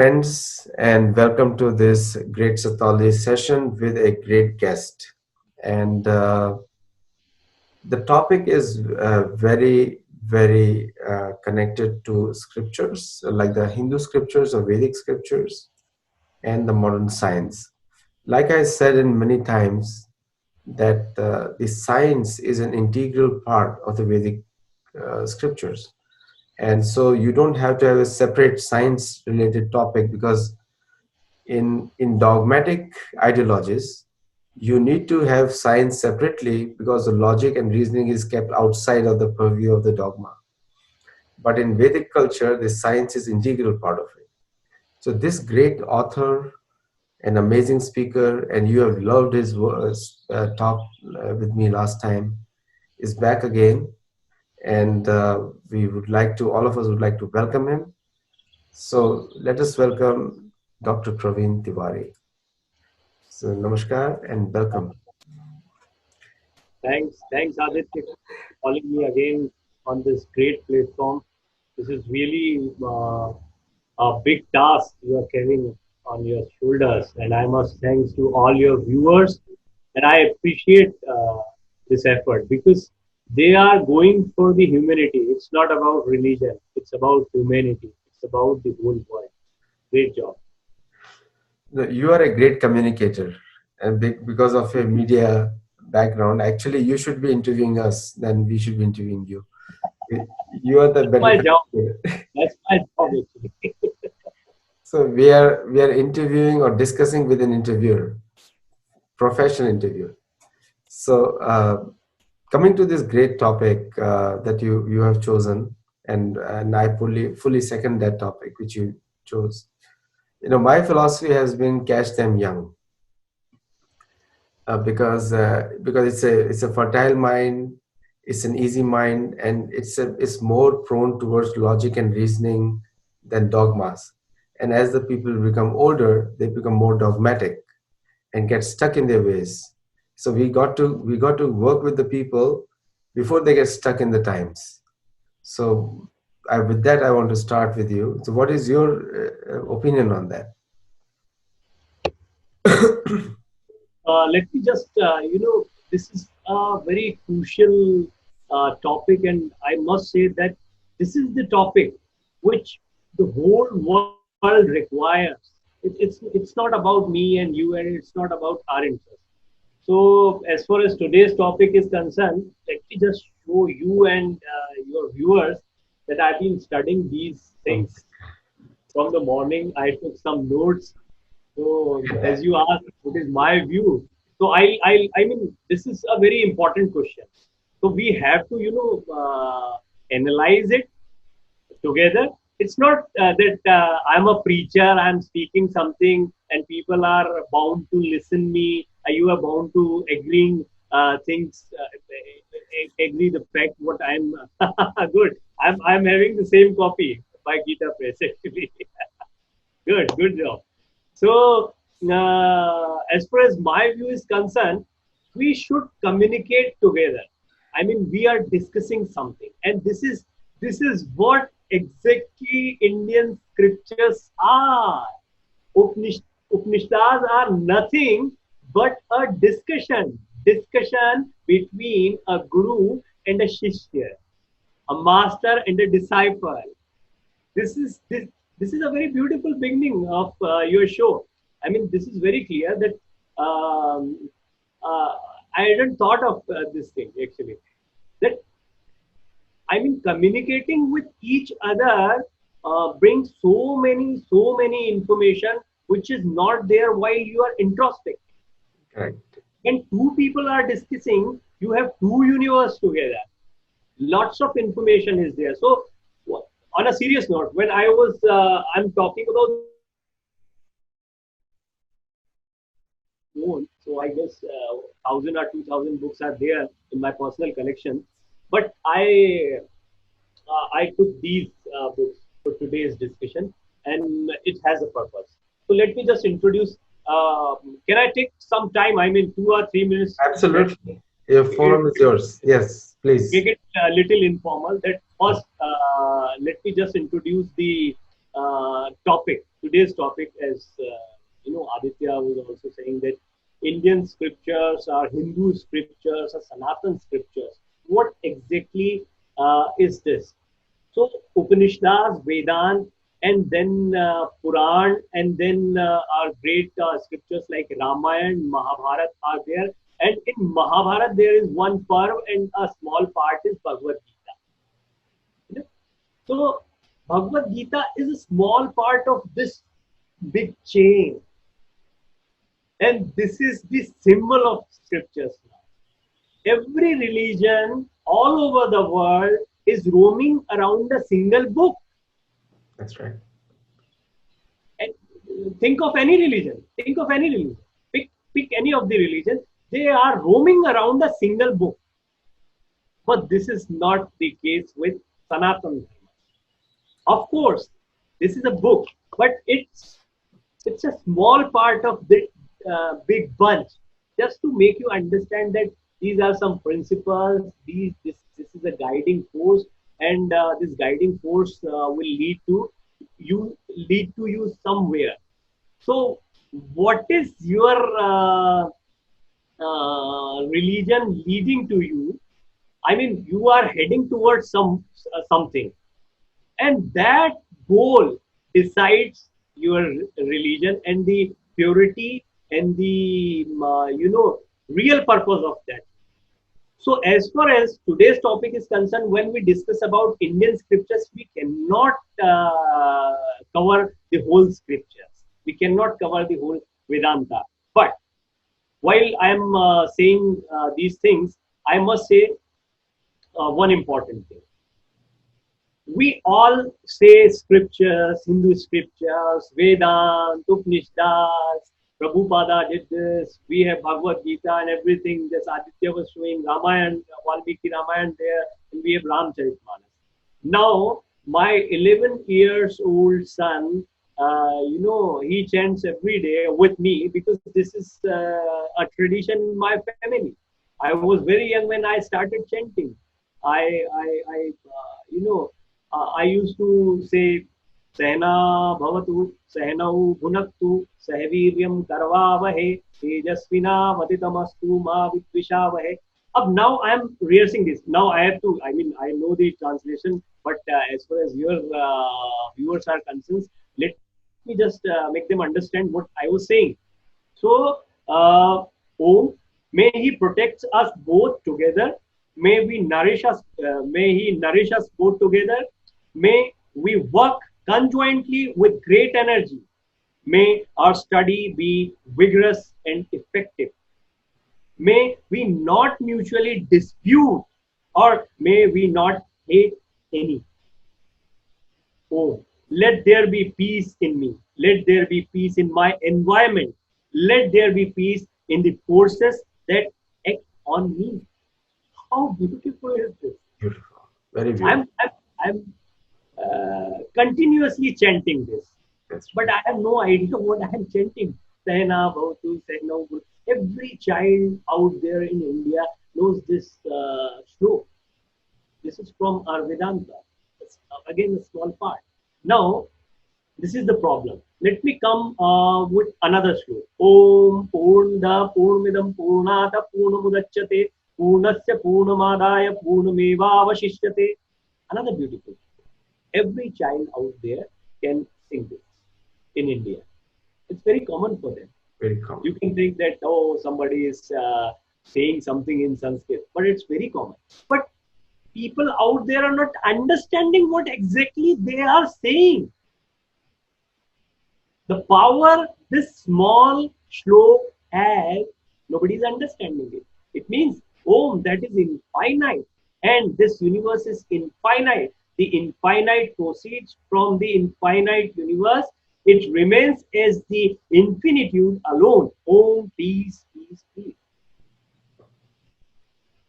friends, and welcome to this great Sattology session with a great guest. And the topic is very connected to scriptures, like the Hindu scriptures or Vedic scriptures, and the modern science. Like I said in many times, that the science is an integral part of the Vedic scriptures. And so you don't have to have a separate science related topic, because in dogmatic ideologies you need to have science separately, because the logic and reasoning is kept outside of the purview of the dogma. But in Vedic culture, the science is integral part of it. So this great author, an amazing speaker, and you have loved his talk with me last time, is back again. And we would like to, all of us would like to welcome him. So let us welcome Dr. Praveen Tiwari. So namaskar and welcome. Thanks, Aditya, for calling me again on this great platform. This is really a big task you are carrying on your shoulders, and I must thanks to all your viewers, and I appreciate this effort because they are going for the humanity. It's not about religion; it's about humanity. It's about the whole world. Great job. You are a great communicator, and because of your media background, actually you should be interviewing us, then we should be interviewing you. You are the That's better my job. communicator. That's my job actually. So we are interviewing or discussing with an interviewer, professional interviewer. So coming to this great topic that you have chosen, and I fully second that topic which you chose. My philosophy has been catch them young, because it's a fertile mind, it's an easy mind, and it's more prone towards logic and reasoning than dogmas. And as the people become older, they become more dogmatic and get stuck in their ways. So we got to work with the people before they get stuck in the times. So with that, I want to start with you. So what is your opinion on that? Let me just, this is a very crucial topic, and I must say that this is the topic which the whole world requires. It's not about me and you, and it's not about our interest. So, as far as today's topic is concerned, let me just show you and your viewers that I've been studying these things from the morning. I took some notes. So, as you asked, what is my view? So, I mean, this is a very important question. So, we have to, analyze it together. It's not that I'm a preacher, I'm speaking something, and people are bound to listen me. You are bound to agreeing things, agree the fact what I'm good. I'm having the same copy by Gita Press actually. Good job. So, as far as my view is concerned, we should communicate together. I mean, we are discussing something, and this is what exactly Indian scriptures are. Upanishads are nothing but a discussion between a guru and a shishya, a master and a disciple. This is a very beautiful beginning of your show. I mean, this is very clear that um, uh, I hadn't thought of this thing actually. That I mean, communicating with each other brings so many information which is not there while you are introspecting. Correct. When two people are discussing, you have two universe together. Lots of information is there. So, on a serious note, when I'm talking about own. So I guess 1,000 or 2,000 books are there in my personal collection. But I took these books for today's discussion, and it has a purpose. So let me just introduce. Can I take some time? I mean, 2 or 3 minutes. Absolutely. Your forum is yours. Yes, please. Make it a little informal. That first, let me just introduce the topic, today's topic, as Aditya was also saying that Indian scriptures are Hindu scriptures or Sanatan scriptures. What exactly is this? So Upanishads, Vedant, and then Puran, and then our great scriptures like Ramayana, Mahabharata are there. And in Mahabharata, there is one parv, and a small part is Bhagavad Gita. You know? So Bhagavad Gita is a small part of this big chain, and this is the symbol of scriptures now. Every religion all over the world is roaming around a single book. That's right. And think of any religion. Think of any religion. Pick any of the religions. They are roaming around a single book. But this is not the case with Sanatana Dharma. Of course, this is a book, but it's a small part of the big bunch. Just to make you understand that these are some principles. This is a guiding force, and this guiding force will lead to you somewhere. So, what is your religion leading to you? I mean, you are heading towards something, and that goal decides your religion and the purity and the real purpose of that. So, as far as today's topic is concerned, when we discuss about Indian scriptures, we cannot cover the whole scriptures. We cannot cover the whole Vedanta. But while I am saying these things, I must say one important thing. We all say scriptures, Hindu scriptures, Vedanta, Upanishads, Prabhupada did this, we have Bhagavad Gita and everything. This Aditya was showing Ramayana, Valmiki Ramayana there, and we have Ramcharitmanas. Now, my 11 years old son, he chants every day with me because this is a tradition in my family. I was very young when I started chanting. I used to say Sehna Bhavatu, Sehnau Bhunaktu, Sehviryam Karvavahe, Tejasvina Vaditamastu Ma Vitvishavavahe. Up now I am rehearsing this. Now I have to, I know the translation, but as far as your viewers are concerned, let me just make them understand what I was saying. So, Om, may He protect us both together. May He nourish us both together. May we work conjointly with great energy. May our study be vigorous and effective. May we not mutually dispute, or may we not hate any. Oh, let there be peace in me. Let there be peace in my environment. Let there be peace in the forces that act on me. How beautiful is this? Beautiful. Very beautiful. I'm continuously chanting this, That's but I have no idea what I am chanting. Sehna Bhavatu, Sehna Bhavatu. Every child out there in India knows this shloka. This is from our Vedanta. It's, again, a small part. Now, this is the problem. Let me come with another shloka. Om Purnada Purnamidam Purnata Purnamudachyate Purnasya Purnamadaya Purnamevavashishyate. Another beautiful. Every child out there can sing this in India. It's very common for them. very common. You can think that, somebody is saying something in Sanskrit, but it's very common. But people out there are not understanding what exactly they are saying. The power this small shlok has, nobody is understanding it. It means Om, that is infinite, and this universe is infinite. The infinite proceeds from the infinite universe. It remains as the infinitude alone. Om, peace, peace, peace.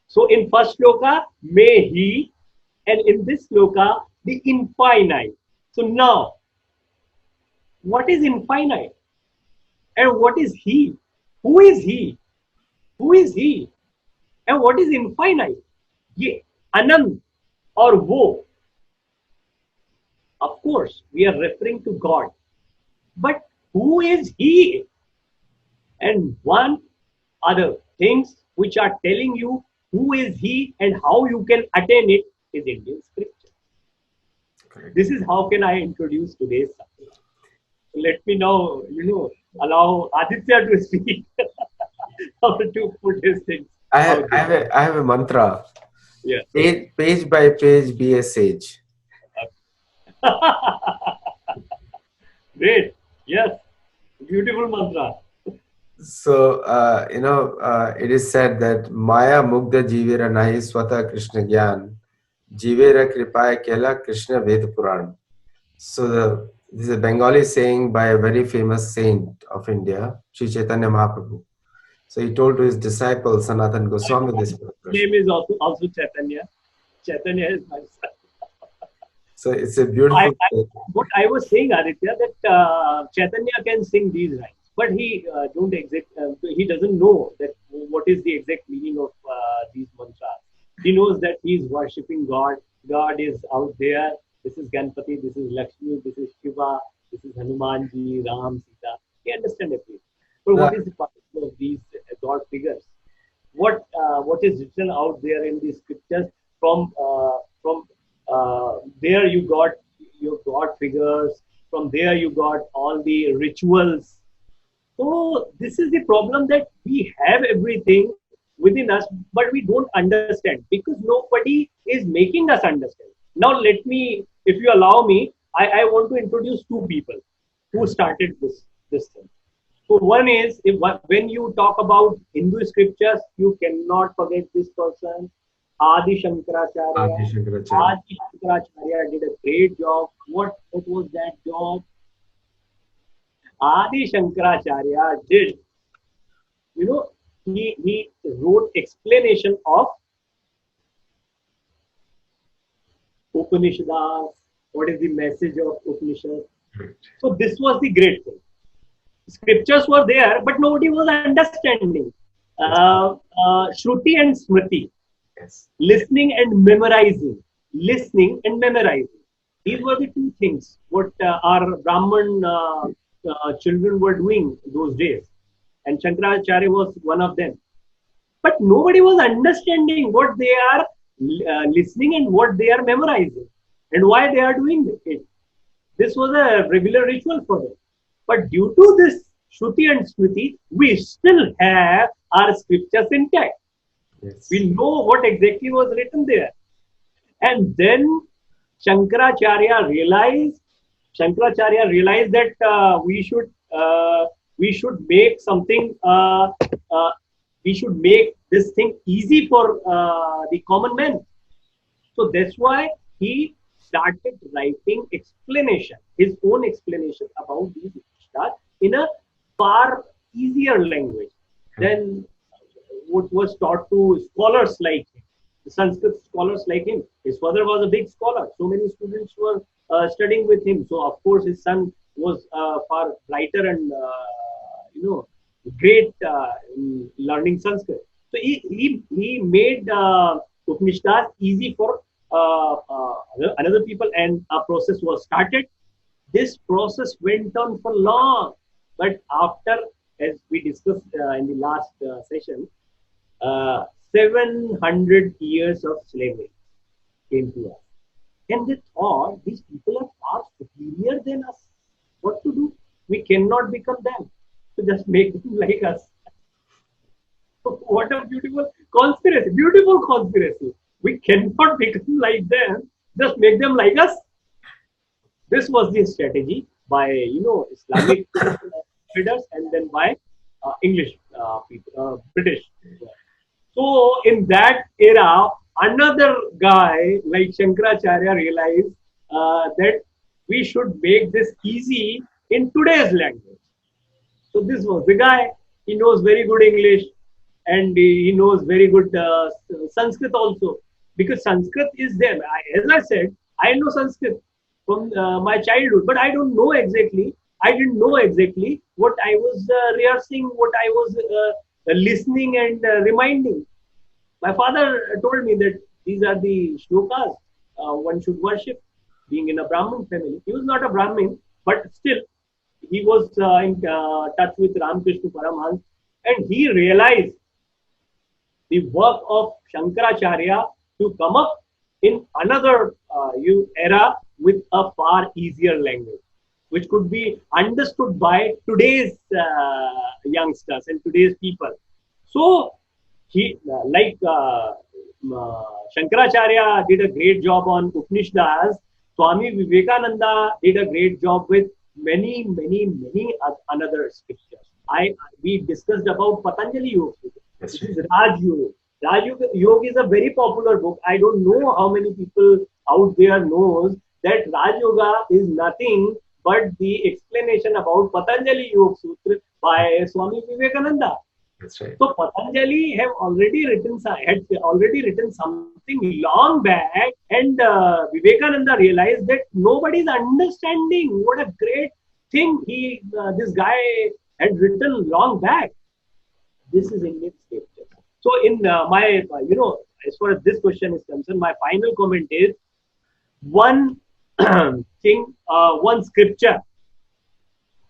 So in first shloka, may he, and in this shloka, the infinite. So now, what is infinite? And what is he? Who is he? Who is he? And what is infinite? ये अनंत और वो Of course, we are referring to God. But who is He? And one other things which are telling you who is He and how you can attain it is Indian scripture. Correct. This is how can I introduce today's subject. Let me now, allow Aditya to speak how to put his things I have, out I there. have a, I have a mantra. Yeah. Page by page, be a sage. Great. Yes. Beautiful mantra. So, it is said that Maya Mugdha Jivera Nahi Swata Krishna Gyan Jivera Kripaya Kela Krishna Ved Puran. So, this is a Bengali saying by a very famous saint of India, Sri Chaitanya Mahaprabhu. So, he told to his disciple Sanatan Goswami this His prashan. name is also Chaitanya. Chaitanya is my son. So, it's a I, beautiful I, thing. what I was saying, Aditya, that Chaitanya can sing these rhymes, but he doesn't know that what is the exact meaning of these mantras. He knows that he is worshipping God. God is out there. This is Ganpati. This is Lakshmi. This is Shiva. This is Hanumanji, Ram, Sita. He understands everything. But what The, is the purpose of these God figures? What is written out there in the scriptures from there you got your god figures, from there you got all the rituals. So this is the problem, that we have everything within us but we don't understand because nobody is making us understand. Now let me, if you allow me, I want to introduce two people who started this thing. So one is, when you talk about Hindu scriptures, you cannot forget this person, Adi Adi Shankaracharya. Shankaracharya. Adi Shankaracharya did a great job. What was that job? Adi Shankaracharya did, you know, he wrote explanation of Upanishads. What is the message of Upanishad? Right. So this was the great thing. Scriptures were there, but nobody was understanding. Yes. Shruti and Smriti, Yes. listening and memorizing, listening and memorizing. These Correct. were the two things what our Brahman children were doing those days, and Shankaracharya was one of them. But nobody was understanding what they are listening and what they are memorizing, and why they are doing it. This was a regular ritual for them. But due to this Shruti and Smriti, we still have our scriptures intact. Yes. We know what exactly was written there. And then Shankaracharya realized Shankaracharya realized that we should make something uh, we should make this thing easy for the common man. So that's why he started writing explanation, his own explanation about these stars in a far easier language Correct. than what was taught to scholars like him, the Sanskrit scholars like him. His father was a big scholar. So many students were studying with him. So of course his son was far brighter and great in learning Sanskrit. So he made Upanishads easy for another people, and a process was started. This process went on for long, but after, as we discussed in the last session, 700 years of slavery came to us. And they thought these people are far superior than us. What to do? We cannot become them. So just make them like us. What a beautiful conspiracy. Beautiful conspiracy. We cannot become like them. Just make them like us. This was the strategy by Islamic traders, and then by English people, British. So in that era, another guy like Shankaracharya realized that we should make this easy in today's language. So this was the guy. He knows very good English, and he knows very good Sanskrit also, because Sanskrit is there. As I said, I know Sanskrit from my childhood, but I don't know exactly. I didn't know exactly what I was rehearsing, what I was listening and reminding. My father told me that these are the shlokas one should worship. being in a Brahmin family. He was not a Brahmin, but still he was in touch with Ramakrishna Paramhans, and he realized the work of Shankaracharya to come up in another era with a far easier language, which could be understood by today's youngsters and today's people. So he, Shankaracharya did a great job on Upanishads. Swami Vivekananda did a great job with many another scriptures. We discussed about Patanjali Yoga. This is Raj Yoga. Raj Yoga is a very popular book. I don't know how many people out there knows that Raj Yoga is nothing but the explanation about Patanjali Yoga Sutra by Swami Vivekananda. That's right. So Patanjali had already written something long back, and Vivekananda realized that nobody is understanding what a great thing this guy had written long back. This is Indian scripture. So in my, as far as this question is concerned, my final comment is one thing, one scripture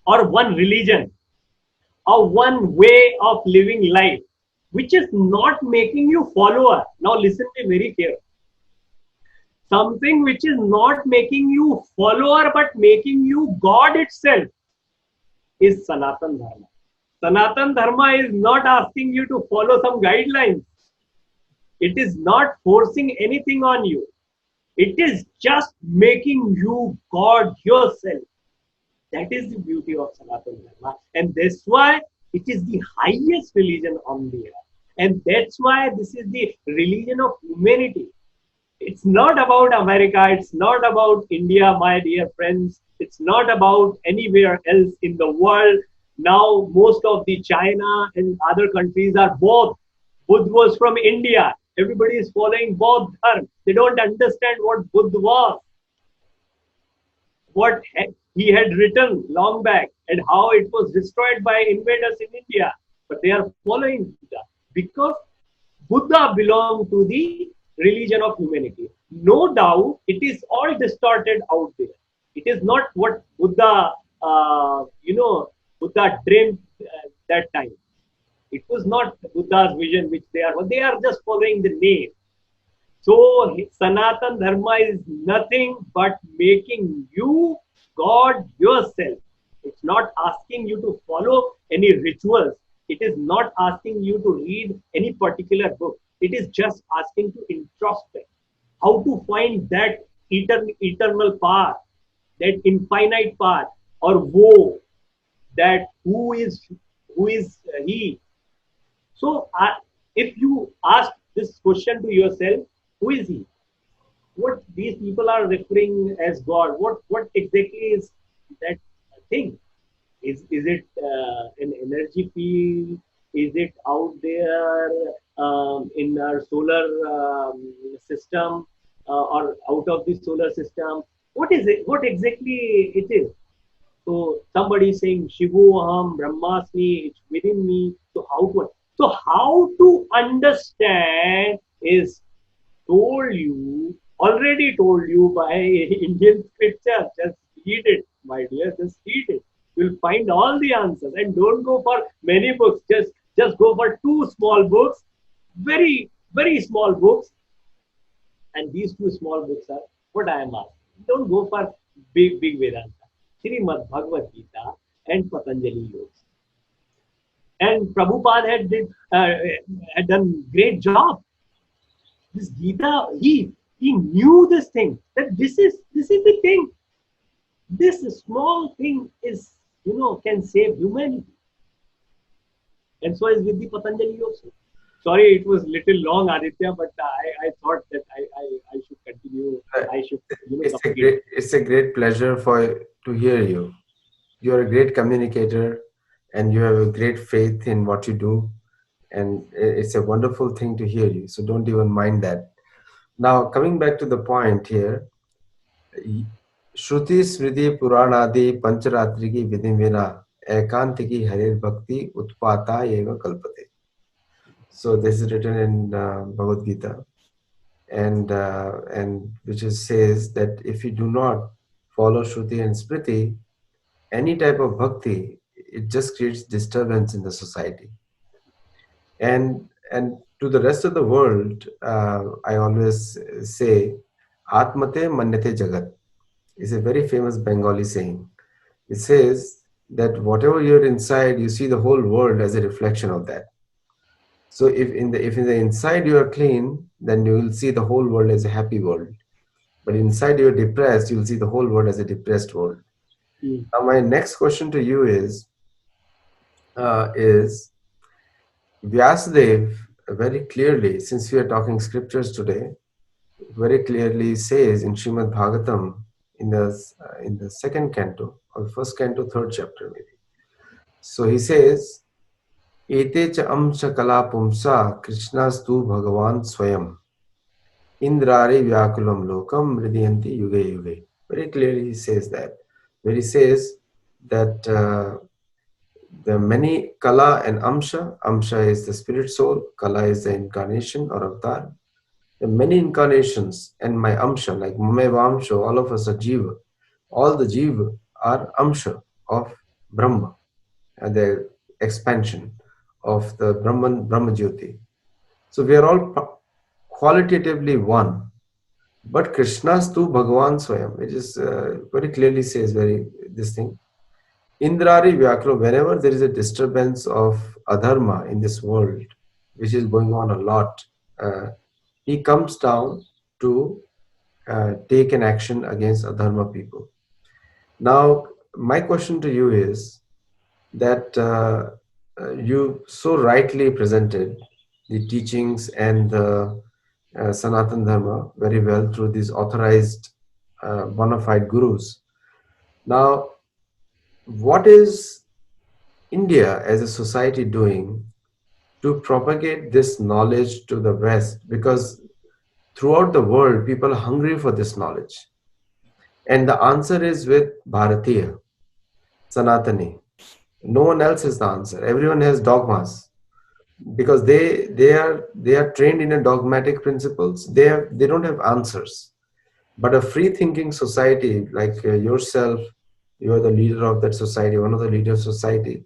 or one religion or one way of living life which is not making you follower. Now listen to me very carefully. Something which is not making you follower but making you God itself is Sanatan Dharma. Sanatan Dharma is not asking you to follow some guidelines. It is not forcing anything on you. It is just making you God yourself. That is the beauty of Sanatan Dharma. And that's why it is the highest religion on the earth. And that's why this is the religion of humanity. It's not about America. It's not about India, my dear friends. It's not about anywhere else in the world. Now, most of the China and other countries are both. Buddha was from India. Everybody is following both dharma. They don't understand what Buddha was, what he had written long back, and how it was destroyed by invaders in India. But they are following Buddha because Buddha belonged to the religion of humanity. No doubt, it is all distorted out there. It is not what Buddha, Buddha dreamed that time. It was not Buddha's vision which they are just following the name. So Sanatan Dharma is nothing but making you God yourself. It's not asking you to follow any rituals. It is not asking you to read any particular book. It is just asking to introspect. How to find that eternal path, that infinite path, or woe, that who is he. So if you ask this question to yourself, who is he? What these people are referring as God? What exactly is that thing? Is it an energy field? Is it out there in our solar system or out of the solar system? What is it? What exactly it is? So somebody is saying Shivu Aham Brahmasmi, it's within me. So how to understand is already told you by Indian scripture. Just read it, my dear. Just read it. You'll find all the answers. And don't go for many books. Just go for two small books, very, very small books. And these two small books are what I am asking. Don't go for big Vedanta. Srimad Bhagavad Gita and Patanjali Yoga. And Prabhupada had done great job. This Gita, he knew this thing, that this is the thing. This small thing can save humanity. And so is with the Patanjali also. Sorry, it was little long, Aditya, but I thought that I should continue. I should. It's a great pleasure to hear you. You're a great communicator, and you have a great faith in what you do, and it's a wonderful thing to hear you. So don't even mind that. Now, coming back to the point here, Shruti Smriti Puranadi Pancharatriki Vidimvina Ekantiki Harir Bhakti Utpata Eva Kalpate. So this is written in Bhagavad Gita. and which says that if you do not follow Shruti and Smriti, any type of bhakti, it just creates disturbance in the society. And to the rest of the world, I always say, Atmate Manyate Jagat is a very famous Bengali saying. It says that whatever you're inside, you see the whole world as a reflection of that. So if in the inside you are clean, then you will see the whole world as a happy world. But inside you're depressed, you will see the whole world as a depressed world. Mm. Now, my next question to you is Vyasadev very clearly, since we are talking scriptures today, very clearly says in Srimad Bhagavatam in the second canto or first canto, third chapter maybe. So he says, "Ete cha amsha kala pumsa Krishnastu Bhagavan Swayam Indrari Vyakulam Lokam Hridayanti Yuge Yuge." Very clearly he says that. Where he says that the many kala and amsha. Amsha is the spirit soul, kala is the incarnation or avatar. The many incarnations and my amsha, like Mame Vamsha, all of us are jiva. All the jiva are amsha of Brahma, and the expansion of the Brahma Jyoti. So we are all qualitatively one. But Krishna's tu Bhagavan Swayam, it is very clearly says very this thing. Indrari Vyakro, whenever there is a disturbance of adharma in this world, which is going on a lot, uh, he comes down to take an action against adharma people. Now, my question to you is that you so rightly presented the teachings and the Sanatan Dharma very well through these authorized bona fide gurus. Now, what is India as a society doing to propagate this knowledge to the West? Because throughout the world, people are hungry for this knowledge. And the answer is with Bharatiya, Sanatani. No one else has the answer. Everyone has dogmas because they are trained in a dogmatic principles. They don't have answers. But a free thinking society like yourself, you are the leader of that society, one of the leaders of society.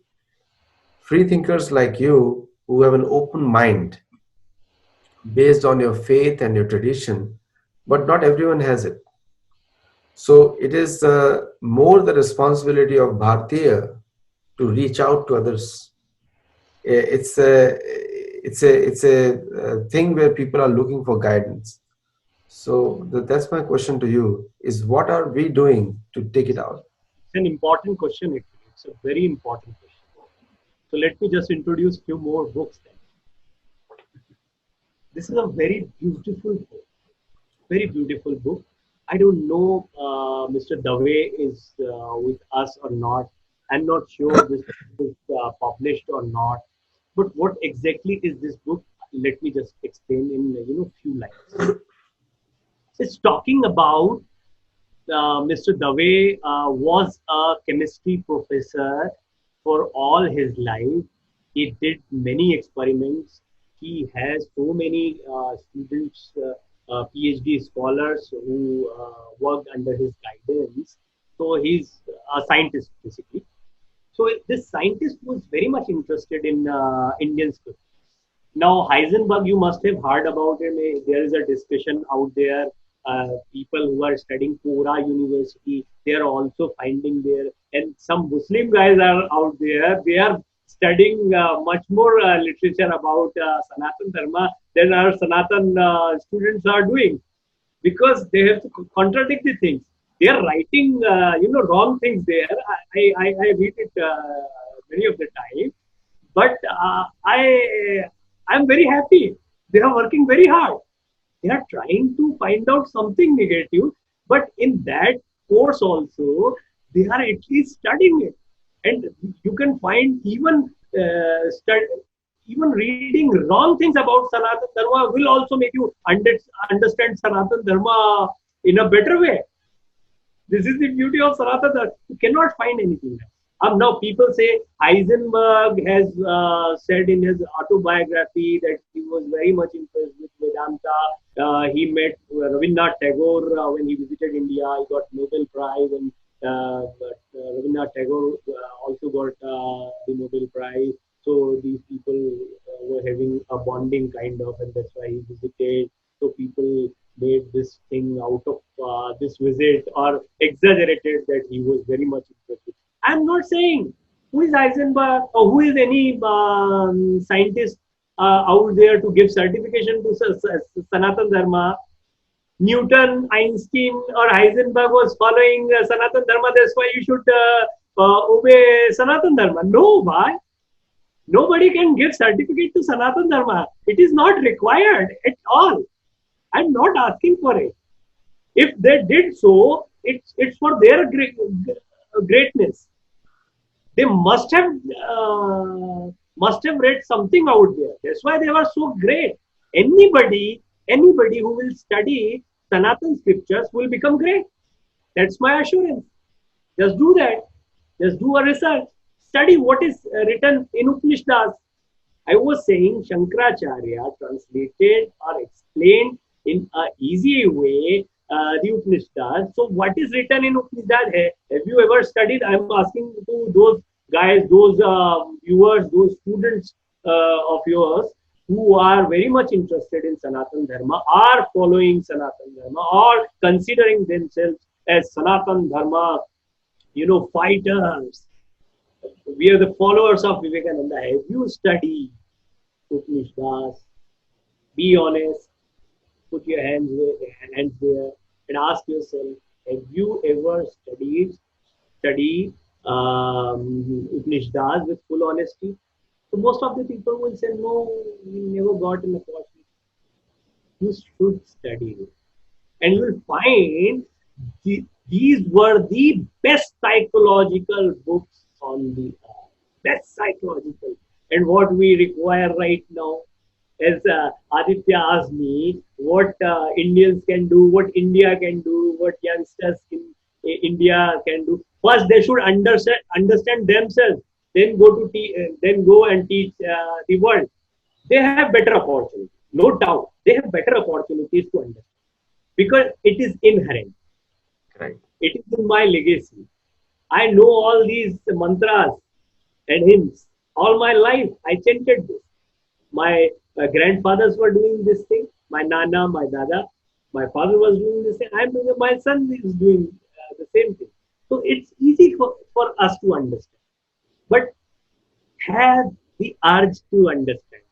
Free thinkers like you who have an open mind based on your faith and your tradition, but not everyone has it. So it is more the responsibility of Bharatiya to reach out to others. It's a thing where people are looking for guidance. So that's my question to you: is what are we doing to take it out? It's an important question, actually. It's a very important question. So let me just introduce few more books then. This is a very beautiful book. Very beautiful book. I don't know Mr. Dave is with us or not. I'm not sure this is published or not. But what exactly is this book? Let me just explain in few lines. It's talking about Mr. Dave was a chemistry professor for all his life. He did many experiments. He has so many students, PhD scholars who worked under his guidance. So he's a scientist basically. So this scientist was very much interested in Indian scripture. Now, Heisenberg, you must have heard about him. There is a discussion out there. People who are studying Pura University, they are also finding there. And some Muslim guys are out there. They are studying much more literature about Sanatan Dharma than our Sanatan students are doing, because they have to contradict the things. They are writing, wrong things there. I read it many of the time, but I'm very happy. They are working very hard. They are trying to find out something negative, but in that course also, they are at least studying it. And you can find even even reading wrong things about Sanatan Dharma will also make you understand Sanatan Dharma in a better way. This is the beauty of Sanatan Dharma. You cannot find anything else. Now people say Heisenberg has said in his autobiography that he was very much impressed with Vedanta. He met Rabindranath Tagore when he visited India. He got Nobel Prize, and Rabindranath Tagore also got the Nobel Prize. So these people were having a bonding kind of, and that's why he visited. So people made this thing out of this visit, or exaggerated that he was very much interested. I'm not saying who is Heisenberg or who is any scientist out there to give certification to Sanatan Dharma. Newton, Einstein, or Heisenberg was following Sanatan Dharma. That's why you should obey Sanatan Dharma. No, why? Nobody can give certificate to Sanatan Dharma. It is not required at all. I'm not asking for it. If they did so, it's for their greatness. They must have read something out there. That's why they were so great. Anybody who will study Sanatan scriptures will become great. That's my assurance. Just do that. Just do a research. Study what is written in Upanishads. I was saying Shankaracharya translated or explained in a easy way the Upanishads. So what is written in Upanishads? Have you ever studied? I'm asking to those guys, those viewers, those students of yours who are very much interested in Sanatan Dharma, are following Sanatan Dharma, or considering themselves as Sanatan Dharma, fighters. We are the followers of Vivekananda. Have you studied Upanishads? Be honest. Put your hands there and ask yourself: have you ever study Upanishads with full honesty? So most of the people will say, no, we never got an opportunity. You should study it. And you will find these were the best psychological books on the earth. Best psychological. And what we require right now, as Aditya asked me, what Indians can do, what India can do, what youngsters in India can do. First, they should understand themselves. Then then go and teach the world. They have better opportunities, no doubt. They have better opportunities to understand because it is inherent. Right. It is in my legacy. I know all these mantras and hymns. All my life, I chanted this. My grandfathers were doing this thing. My nana, my dada, my father was doing this thing. My son is doing the same thing. So it's easy for us to understand. But have the urge to understand.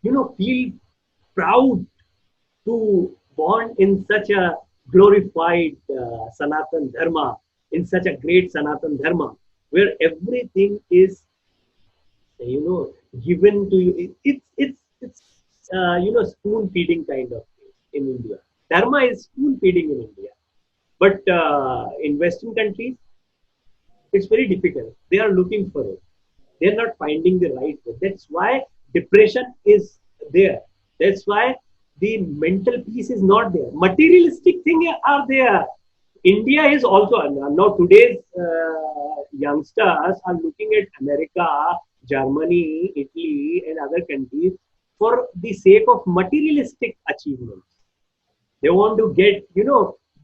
Feel proud to born in such a glorified Sanatan Dharma, in such a great Sanatan Dharma, where everything is, given to you. It's spoon feeding kind of thing in India. Dharma is spoon feeding in India, but in Western countries, it's very difficult. They are looking for it. They're not finding the right way. That's why depression is there. That's why the mental peace is not there. Materialistic things are there. India is also, now today's youngsters are looking at America, Germany, Italy, and other countries for the sake of materialistic achievements. They want to get,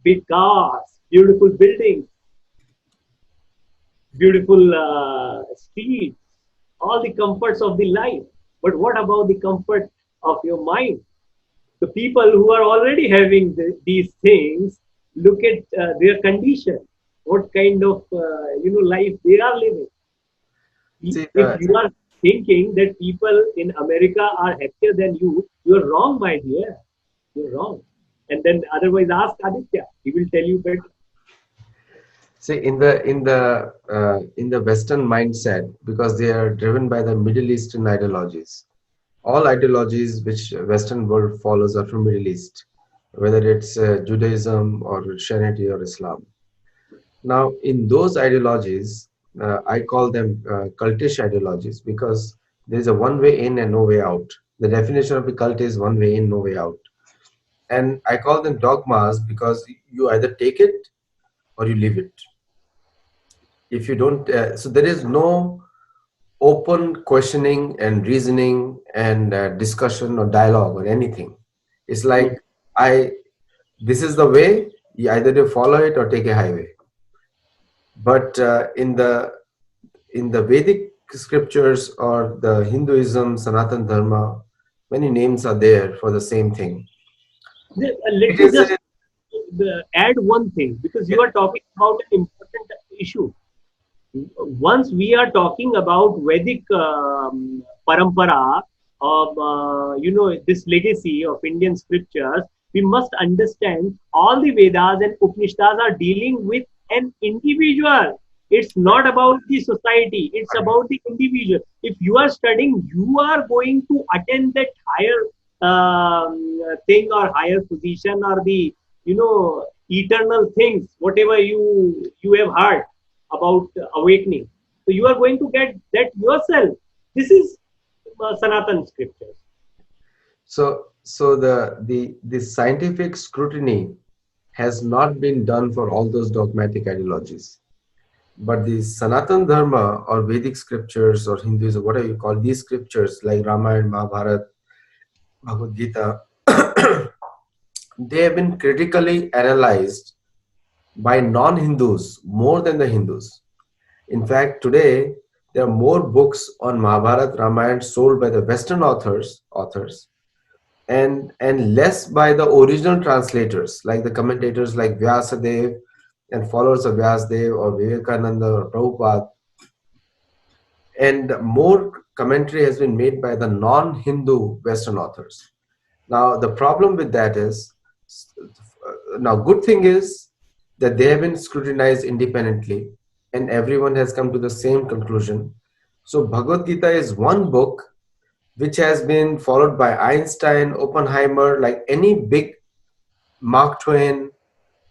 big cars, beautiful buildings, beautiful streets, all the comforts of the life. But what about the comfort of your mind? The people who are already having these things, look at their condition, what kind of life they are living. See, If you are thinking that people in America are happier than you're wrong, my dear. You're wrong. And then otherwise ask Aditya. He will tell you better. see, in the Western mindset, because they are driven by the Middle Eastern ideologies. All ideologies which Western world follows are from Middle East, whether it's Judaism or Christianity or Islam. Now, in those ideologies, I call them cultish ideologies because there is a one way in and no way out. The definition of a cult is one way in, no way out. And I call them dogmas because you either take it or you leave it. If you don't, so there is no open questioning and reasoning and discussion or dialogue or anything. It's like, Mm. I this is the way. You either you follow it or take a highway. But in the Vedic scriptures or the Hinduism, Sanatan Dharma, many names are there for the same thing. Let It me is just a, add one thing, because yeah, you are talking about an important issue. Once we are talking about Vedic parampara of this legacy of Indian scriptures, we must understand all the Vedas and Upanishads are dealing with an individual. It's not about the society; it's about the individual. If you are studying, you are going to attain that higher thing or higher position, or the eternal things, whatever you have heard about awakening. So you are going to get that yourself. This is Sanatan scriptures. so the scientific scrutiny has not been done for all those dogmatic ideologies. But the Sanatan Dharma or Vedic scriptures or Hinduism, whatever you call these scriptures like Ramayana, Mahabharata, Bhagavad Gita, they have been critically analyzed by non-Hindus more than the Hindus. In fact, today there are more books on Mahabharata, Ramayana sold by the Western authors, and less by the original translators, like the commentators like Vyasadev and followers of Vyasadev or Vivekananda or Prabhupada, and more commentary has been made by the non-Hindu Western authors. Now, the problem with that is, now, good thing is that they have been scrutinized independently, and everyone has come to the same conclusion. So, Bhagavad Gita is one book which has been followed by Einstein, Oppenheimer, like any big Mark Twain,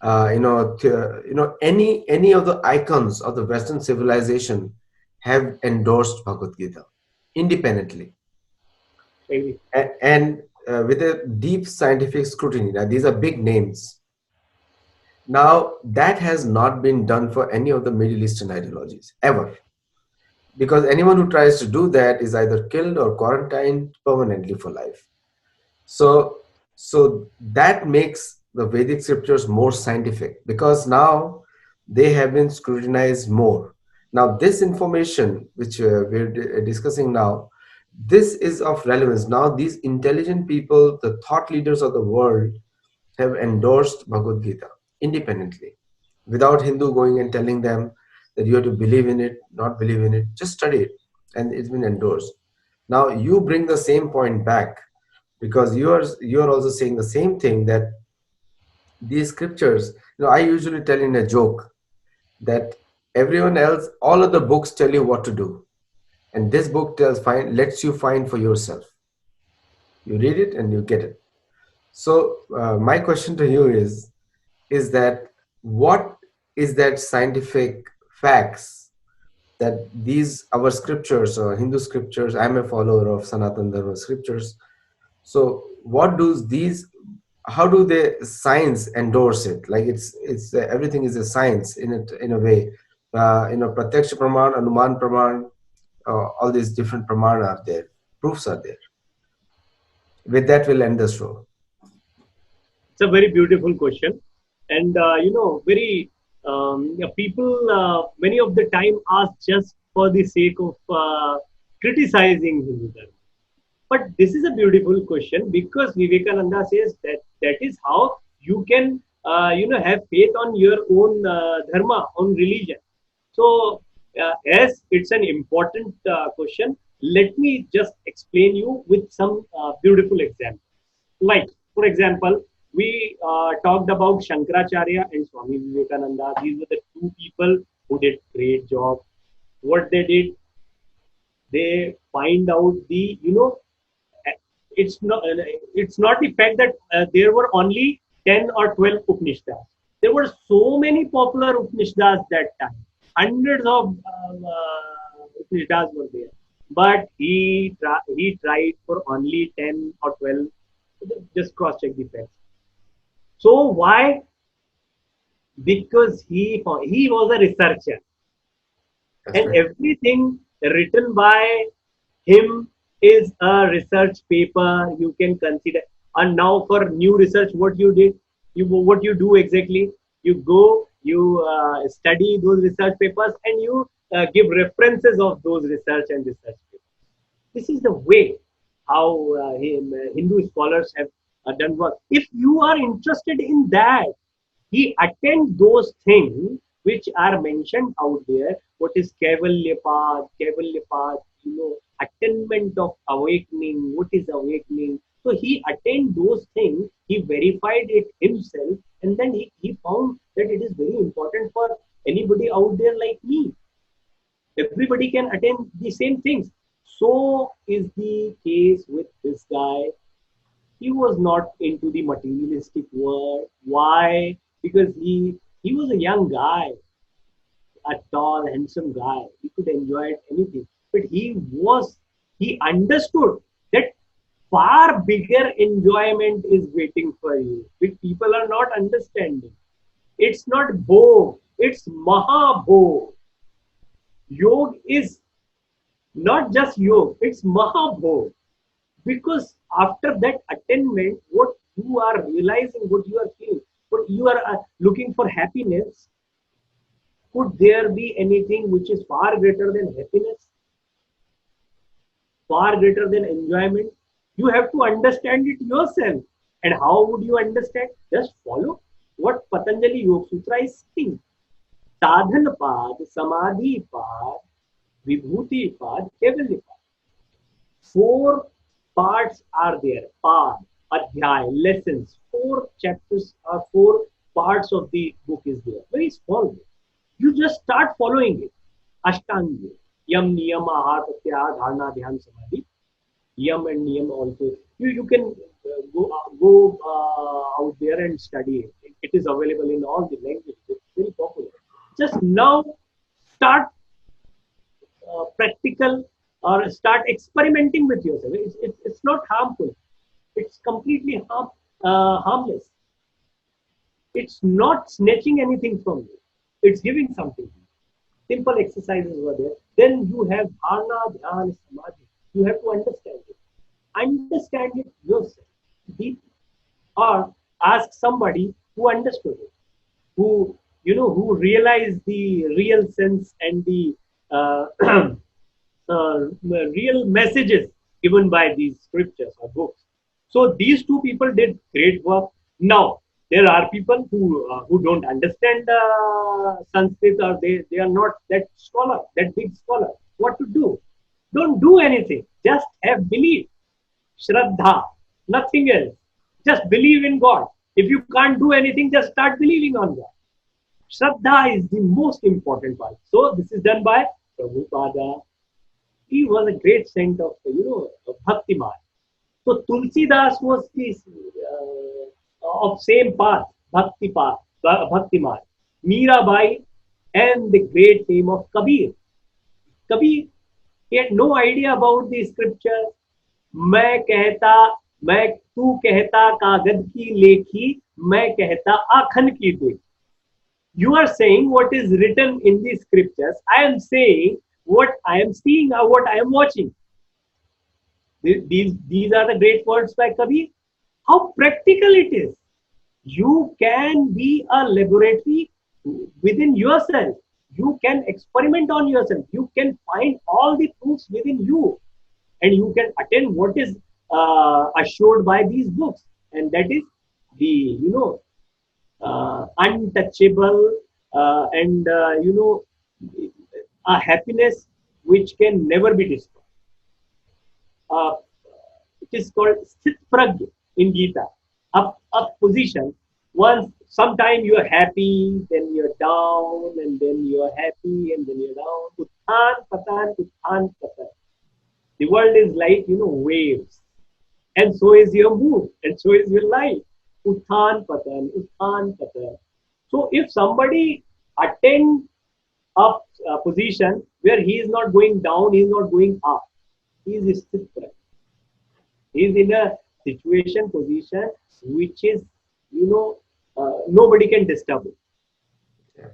any of the icons of the Western civilization have endorsed Bhagavad Gita independently Maybe. and with a deep scientific scrutiny. Now, these are big names. Now, that has not been done for any of the Middle Eastern ideologies ever, because anyone who tries to do that is either killed or quarantined permanently for life. So, so that makes the Vedic scriptures more scientific because now they have been scrutinized more. Now, this information which we're discussing now, this is of relevance. Now, these intelligent people, the thought leaders of the world, have endorsed Bhagavad Gita independently, without Hindu going and telling them that you have to believe in it, not believe in it. Just study it, and it's been endorsed. Now, you bring the same point back because you are also saying the same thing, that these scriptures, I usually tell in a joke that everyone else, all other books tell you what to do, and this book lets you find for yourself. You read it and you get it. So my question to you is that what is that scientific facts that these our scriptures or Hindu scriptures, I'm a follower of Sanatan Dharma scriptures. So what do these, how do the science endorse it? Like it's everything is a science in it, in a way. Pratyaksha praman, anuman praman, all these different praman are there, proofs are there. With that, we'll end the show. It's a very beautiful question, and very people many of the time ask just for the sake of criticizing Hindu Dharma. But this is a beautiful question, because Vivekananda says that that is how you can have faith on your own dharma, on religion. So as it's an important question, let me just explain you with some beautiful examples. Like, for example, we talked about Shankaracharya and Swami Vivekananda. These were the two people who did great job. What they did, they find out the it's not the fact that there were only 10 or 12 Upanishads. There were so many popular Upanishads that time. Hundreds of Upanishads were there. But he tried for only 10 or 12. Just cross check the facts. So why? Because he was a researcher. That's And right. everything written by him is a research paper you can consider. And now for new research, what you did, what you do exactly, you go, you study those research papers, and you give references of those research and research papers. This is the way how Hindu scholars have done work. If you are interested in that, he attend those things which are mentioned out there. What is Kaivalya attainment of awakening. What is awakening? So he attained those things. He verified it himself, and then he found that it is very important for anybody out there like me. Everybody can attain the same things. So is the case with this guy. He was not into the materialistic world. Why? Because he was a young guy, a tall, handsome guy. He could enjoy anything. But he understood that far bigger enjoyment is waiting for you, which people are not understanding. It's not bhog, it's mahabhog. Yoga is not just yoga, it's mahabhog. Because after that attainment, what you are realizing, what you are feeling, what you are looking for happiness, could there be anything which is far greater than happiness, far greater than enjoyment? You have to understand it yourself. And how would you understand? Just follow what Patanjali Yoga Sutra is saying. Sadhan pad, samadhi pad, vibhuti pad, kevalya pad. Four parts are there. Pad, adhyay, lessons. Four chapters or four parts of the book is there. Very small book. You just start following it. Ashtangi. Yam, niyam, ahar, pratyahar, dharana, dhyan, samadhi. Yam and niyam also. You can go out there and study it. It is available in all the languages. It's very popular. Just now start practical or start experimenting with yourself. It's not harmful. It's completely harmless. It's not snatching anything from you. It's giving something. Simple exercises were there. Then you have dharana, dhyana, samadhi. You have to understand it. Understand it yourself deeply, or ask somebody who understood it, who realized the real sense and the real messages given by these scriptures or books. So these two people did great work. Now there are people who don't understand Sanskrit, or they are not that scholar, that big scholar. What to do? Don't do anything. Just have belief, Shraddha, nothing else. Just believe in God. If you can't do anything, just start believing on God. Shraddha is the most important part. So this is done by Prabhupada. He was a great saint of Bhakti Marg. So Tulsidas was this of same path, Bhakti Marg. Mirabai and the great name of Kabir. Kabir, he had no idea about the scripture. मैं कहता मैं तू कहता कागज की लेखी मैं कहता आखन की देखी. You are saying what is written in the scriptures. I am saying what I am seeing or what I am watching. These are the great words by Kabir. How practical it is. You can be a laboratory within yourself. You can experiment on yourself. You can find all the proofs within you. And you can attain what is assured by these books. And that is the, untouchable and, a happiness which can never be destroyed. Uh, it is called Sthit Pragya in Gita, a position. Once, sometime you are happy, then you're down, and then you're happy, and then you're down. Uthan, patan, uthan, patan. The world is like, waves. And so is your mood, and so is your life. Uthan, patan, uthan, patan. So if somebody attains a position where he is not going down, he is not going up, he is still. He is in a situation, position, which is, nobody can disturb it. Yeah.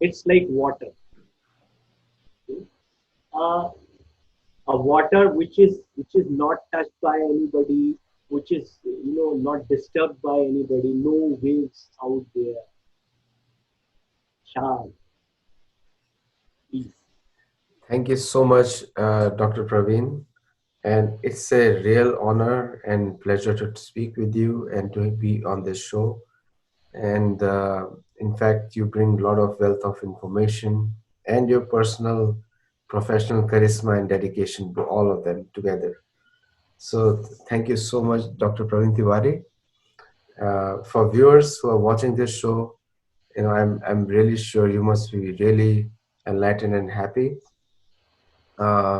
It's like water. uh, a water which is not touched by anybody, which is not disturbed by anybody, no waves out there, shant, peace. Thank you so much, Dr. Praveen. And it's a real honor and pleasure to speak with you and to be on this show. And in fact, you bring a lot of wealth of information and your personal, professional charisma and dedication to all of them together. So, thank you so much, Dr. Praveen Tiwari. For viewers who are watching this show, I'm really sure you must be really enlightened and happy. Uh,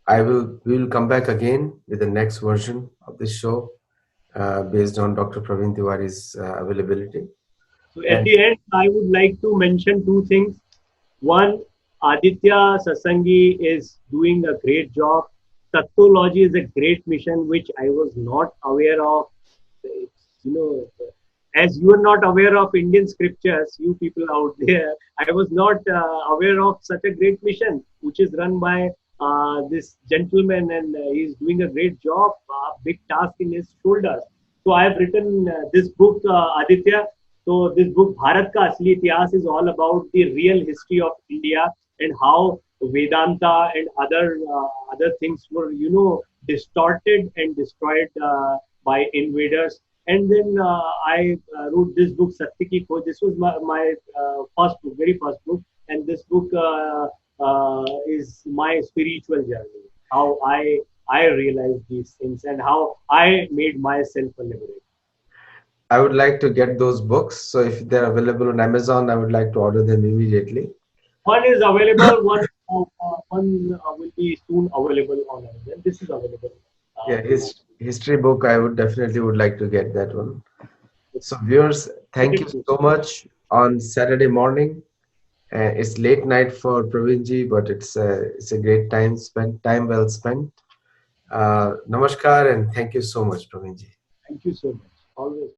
we will come back again with the next version of this show based on Dr. Praveen Tiwari's availability. So at And the end, I would like to mention two things. One, Aditya Satsangi is doing a great job. Sattology is a great mission which I was not aware of. It's, as you are not aware of Indian scriptures, you people out there, I was not aware of such a great mission which is run by this gentleman, and he's doing a great job. Big task in his shoulders. So I have written this book, Aditya. So this book, Bharat Ka Asli Itihas, is all about the real history of India and how Vedanta and other things were, distorted and destroyed by invaders. And then I wrote this book, Satya Ki Khoj. This was my first book, very first book, and this book is my spiritual journey. How I realized these things and how I made myself a liberator. I would like to get those books. So if they're available on Amazon, I would like to order them immediately. One is available. One will be soon available on Amazon. This is available Yeah, through. his history book, I would definitely would like to get that one. So viewers, Get thank it you soon. so much on Saturday morning. It's late night for Praveenji, but it's a great time well spent. Namaskar and thank you so much, Praveenji. Thank you so much. Always.